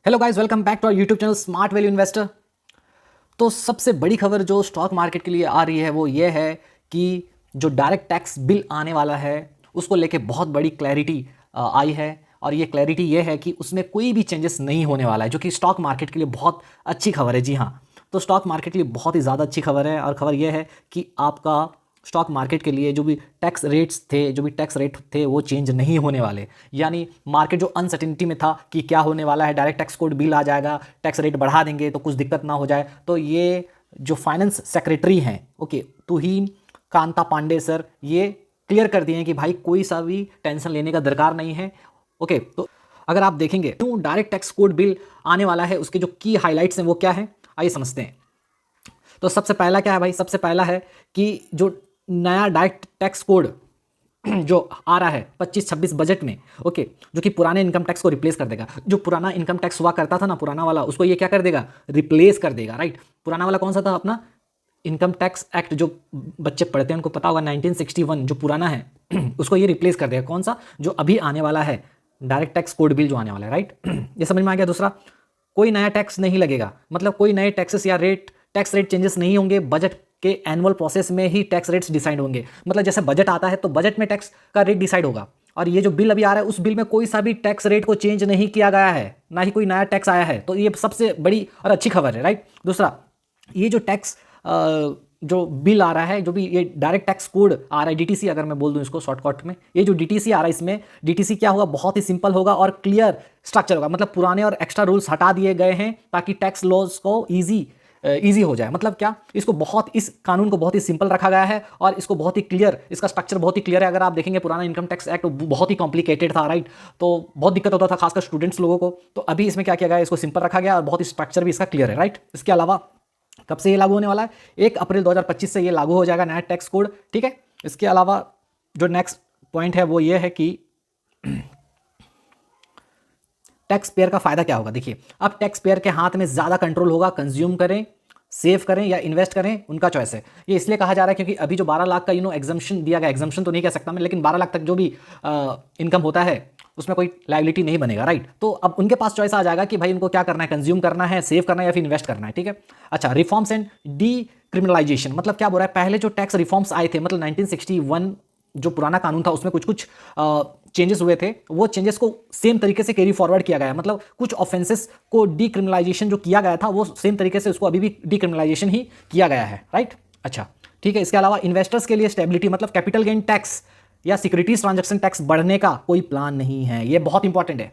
Hello guys, welcome back to our YouTube channel smart value investor. तो सबसे बड़ी खबर जो स्टॉक मार्केट के लिए आ रही है वो ये है कि जो डायरेक्ट टैक्स बिल आने वाला है उसको लेके बहुत बड़ी क्लैरिटी आई है। और ये क्लैरिटी ये है कि उसमें कोई भी चेंजेस नहीं होने वाला है, जो कि स्टॉक मार्केट के लिए बहुत अच्छी खबर है। जी हाँ, तो स्टॉक मार्केट के लिए बहुत ही ज़्यादा अच्छी खबर है। और खबर यह है कि आपका स्टॉक मार्केट के लिए जो भी टैक्स रेट थे वो चेंज नहीं होने वाले। यानी मार्केट जो अनसर्टिनिटी में था कि क्या होने वाला है, डायरेक्ट टैक्स कोड बिल आ जाएगा, टैक्स रेट बढ़ा देंगे तो कुछ दिक्कत ना हो जाए, तो ये जो फाइनेंस सेक्रेटरी हैं, ओके, तुहिन कांता पांडे सर, ये क्लियर कर दिए हैं कि भाई कोई सा भी टेंशन लेने का दरकार नहीं है। ओके, तो अगर आप देखेंगे तो डायरेक्ट टैक्स कोड बिल आने वाला है, उसके जो की हाईलाइट्स हैं वो क्या है, आइए समझते हैं। तो सबसे पहला क्या है भाई, सबसे पहला है कि जो नया डायरेक्ट टैक्स कोड जो आ रहा है 25-26 बजट में, ओके, जो कि पुराने इनकम टैक्स को रिप्लेस कर देगा। जो पुराना इनकम टैक्स हुआ करता था ना, पुराना वाला, उसको ये क्या कर देगा, रिप्लेस कर देगा। राइट, पुराना वाला कौन सा था, अपना इनकम टैक्स एक्ट, जो बच्चे पढ़ते हैं उनको पता होगा, 1961 जो पुराना है उसको ये रिप्लेस कर देगा। कौन सा, जो अभी आने वाला है, डायरेक्ट टैक्स कोड बिल जो आने वाला है। राइट, ये समझ में आ गया। दूसरा, कोई नया टैक्स नहीं लगेगा, मतलब कोई नए टैक्सेस या टैक्स रेट चेंजेस नहीं होंगे। बजट के एनुअल प्रोसेस में ही टैक्स रेट्स डिसाइड होंगे। मतलब जैसे बजट आता है तो बजट में टैक्स का रेट डिसाइड होगा। और ये जो बिल अभी आ रहा है उस बिल में कोई सा भी टैक्स रेट को चेंज नहीं किया गया है, ना ही कोई नया टैक्स आया है। तो ये सबसे बड़ी और अच्छी खबर है। राइट, दूसरा, ये जो टैक्स जो बिल आ रहा है, जो भी ये डायरेक्ट टैक्स कोड आ रहा है, डीटीसी अगर मैं बोल दूं इसको शॉर्टकट में, ये जो डीटीसी आ रहा है, इसमें डीटीसी क्या होगा, बहुत ही सिंपल होगा और क्लियर स्ट्रक्चर होगा। मतलब पुराने और एक्स्ट्रा रूल्स हटा दिए गए हैं ताकि टैक्स लॉज को ईजी हो जाए। मतलब क्या, इस कानून को बहुत ही सिंपल रखा गया है और इसको बहुत ही क्लियर, इसका स्ट्रक्चर बहुत ही क्लियर है। अगर आप देखेंगे पुराना इनकम टैक्स एक्ट बहुत ही कॉम्प्लिकेटेड था। राइट, तो बहुत दिक्कत होता था खासकर स्टूडेंट्स लोगों को। तो अभी इसमें क्या किया गया है, इसको सिंपल रखा गया और बहुत ही स्ट्रक्चर भी इसका क्लियर है। राइट, इसके अलावा कब से ये लागू होने वाला है, 1 अप्रैल 2025 से ये लागू हो जाएगा नया टैक्स कोड। ठीक है, इसके अलावा जो नेक्स्ट पॉइंट है वो ये है कि टैक्स पेयर का फायदा क्या होगा। देखिए, अब टैक्स पेयर के हाथ में ज्यादा कंट्रोल होगा, कंज्यूम करें, सेव करें या इन्वेस्ट करें, उनका चॉइस है। ये इसलिए कहा जा रहा है क्योंकि अभी जो 12 लाख का एग्जम्पशन दिया गया, एग्जम्पशन तो नहीं कह सकता मैं, लेकिन 12 लाख तक जो भी इनकम होता है उसमें कोई लायबिलिटी नहीं बनेगा। राइट, तो अब उनके पास चॉइस आ जाएगा कि भाई उनको क्या करना है, कंज्यूम करना है, सेव करना है या फिर इन्वेस्ट करना है। ठीक है, अच्छा, रिफॉर्म्स एंड डी क्रिमिनलाइजेशन, मतलब क्या बोल रहा है, पहले जो टैक्स रिफॉर्म्स आए थे, मतलब 1961 जो पुराना कानून था उसमें कुछ कुछ चेंजेस हुए थे, वो चेंजेस को सेम तरीके से कैरी फॉरवर्ड किया गया है। मतलब कुछ ऑफेंसेस को डीक्रिमिनलाइजेशन जो किया गया था वो सेम तरीके से उसको अभी भी डीक्रिमिनलाइजेशन ही किया गया है। राइट, अच्छा, ठीक है। इसके अलावा इन्वेस्टर्स के लिए स्टेबिलिटी, मतलब कैपिटल गेन टैक्स या सिक्योरिटीज ट्रांजैक्शन टैक्स बढ़ने का कोई प्लान नहीं है। ये बहुत इंपॉर्टेंट है,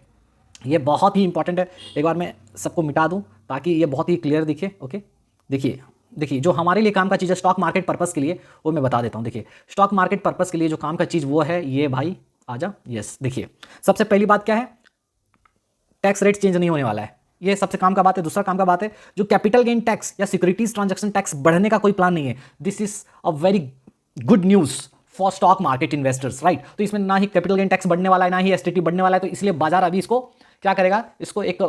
ये बहुत ही इंपॉर्टेंट है। एक बार मैं सबको मिटा दूं ताकि ये बहुत ही क्लियर दिखे। ओके, देखिए देखिए, जो हमारे लिए काम का चीज़ है स्टॉक मार्केट पर्पस के लिए, वो मैं बता देता हूँ। देखिए, स्टॉक मार्केट पर्पस के लिए जो काम का चीज़ वो है ये, भाई आजा, यस, देखिए, सबसे पहली बात क्या है, टैक्स रेट चेंज नहीं होने वाला है, ये सबसे काम का बात है। दूसरा काम का बात है, जो कैपिटल गेन टैक्स या सिक्योरिटीज ट्रांजैक्शन टैक्स बढ़ने का कोई प्लान नहीं है। This is a very good news for stock market investors. Right, तो इसमें ना ही कैपिटल गेन टैक्स बढ़ने वाला है, ना ही एसटीटी बढ़ने वाला है। तो इसलिए बाजार अभी इसको क्या करेगा, इसको एक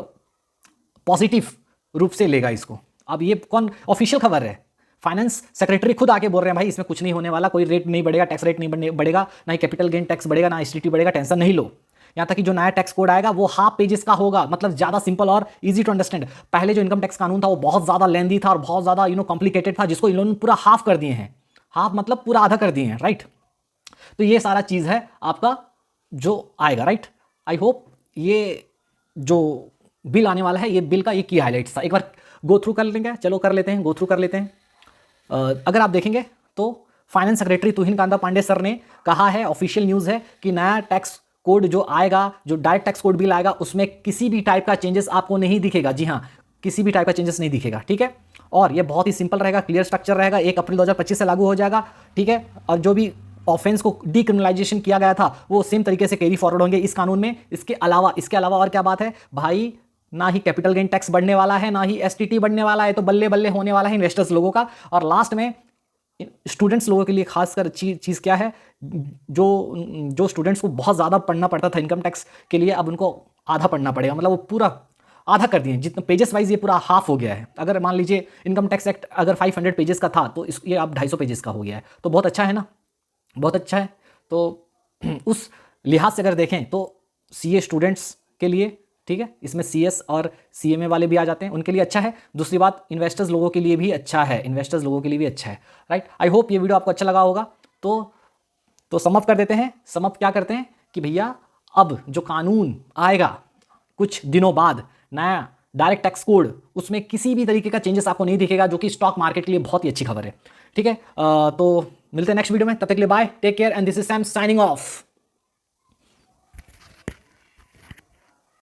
पॉजिटिव रूप से लेगा इसको। अब ये कौन, ऑफिशियल खबर है, फाइनेंस सेक्रेटरी खुद आके बोल रहे हैं भाई इसमें कुछ नहीं होने वाला, कोई रेट नहीं बढ़ेगा, टैक्स रेट नहीं बढ़ेगा, ना ही कैपिटल गेन टैक्स बढ़ेगा, ना एसटीटी बढ़ेगा, टेंशन नहीं लो। यहाँ तक कि जो नया टैक्स कोड आएगा वो हाफ पेजेस का होगा, मतलब ज्यादा सिंपल और इजी टू अंडरस्टैंड। पहले जो इनकम टैक्स कानून था वो बहुत ज्यादा लेंदी था और बहुत ज्यादा कॉम्प्लिकेटेड था, जिसको इन्होंने पूरा हाफ कर दिए हैं। हाफ मतलब पूरा आधा कर दिए हैं। राइट, तो ये सारा चीज है आपका जो आएगा। राइट, आई होप ये जो बिल आने वाला है, ये बिल का ये की हाईलाइट्स था, एक बार गो थ्रू कर लेंगे। चलो कर लेते हैं, गो थ्रू कर लेते हैं। अगर आप देखेंगे तो फाइनेंस सेक्रेटरी तुहिन कांता पांडे सर ने कहा है, ऑफिशियल न्यूज़ है, कि नया टैक्स कोड जो आएगा, जो डायरेक्ट टैक्स कोड बिल आएगा, उसमें किसी भी टाइप का चेंजेस आपको नहीं दिखेगा। जी हाँ, किसी भी टाइप का चेंजेस नहीं दिखेगा। ठीक है, और ये बहुत ही सिंपल रहेगा, क्लियर स्ट्रक्चर रहेगा, 1 अप्रैल 2025 से लागू हो जाएगा। ठीक है, और जो भी ऑफेंस को डीक्रिमिनलाइजेशन किया गया था वो सेम तरीके से कैरी फॉरवर्ड होंगे इस कानून में। इसके अलावा और क्या बात है भाई, ना ही कैपिटल गेन टैक्स बढ़ने वाला है, ना ही एसटीटी बढ़ने वाला है, तो बल्ले बल्ले होने वाला है इन्वेस्टर्स लोगों का। और लास्ट में स्टूडेंट्स लोगों के लिए खासकर अच्छी चीज़ क्या है, जो स्टूडेंट्स को बहुत ज़्यादा पढ़ना पड़ता था इनकम टैक्स के लिए, अब उनको आधा पढ़ना पड़ेगा। मतलब वो पूरा आधा कर दिए, जितना पेजेस वाइज ये पूरा हाफ हो गया है। अगर मान लीजिए इनकम टैक्स एक्ट अगर 500 पेजेस का था तो ये अब 250 पेजेस का हो गया है। तो बहुत अच्छा है ना, बहुत अच्छा है। तो उस लिहाज से अगर देखें तो सीए स्टूडेंट्स के लिए ठीक है, इसमें CS और CMA वाले भी आ जाते हैं, उनके लिए अच्छा है। दूसरी बात, इन्वेस्टर्स लोगों के लिए भी अच्छा है, इन्वेस्टर्स लोगों के लिए भी अच्छा है, राइट। आई होप ये वीडियो आपको अच्छा लगा होगा। तो सम अप कर देते हैं। सम अप क्या करते हैं कि भैया अब जो कानून आएगा कुछ दिनों बाद, नया डायरेक्ट टैक्स कोड, उसमें किसी भी तरीके का चेंजेस आपको नहीं दिखेगा, जो कि स्टॉक मार्केट के लिए बहुत ही अच्छी खबर है, ठीक है। तो मिलते हैं नेक्स्ट वीडियो में, तब तक के लिए bye, take care and this is Sam signing of.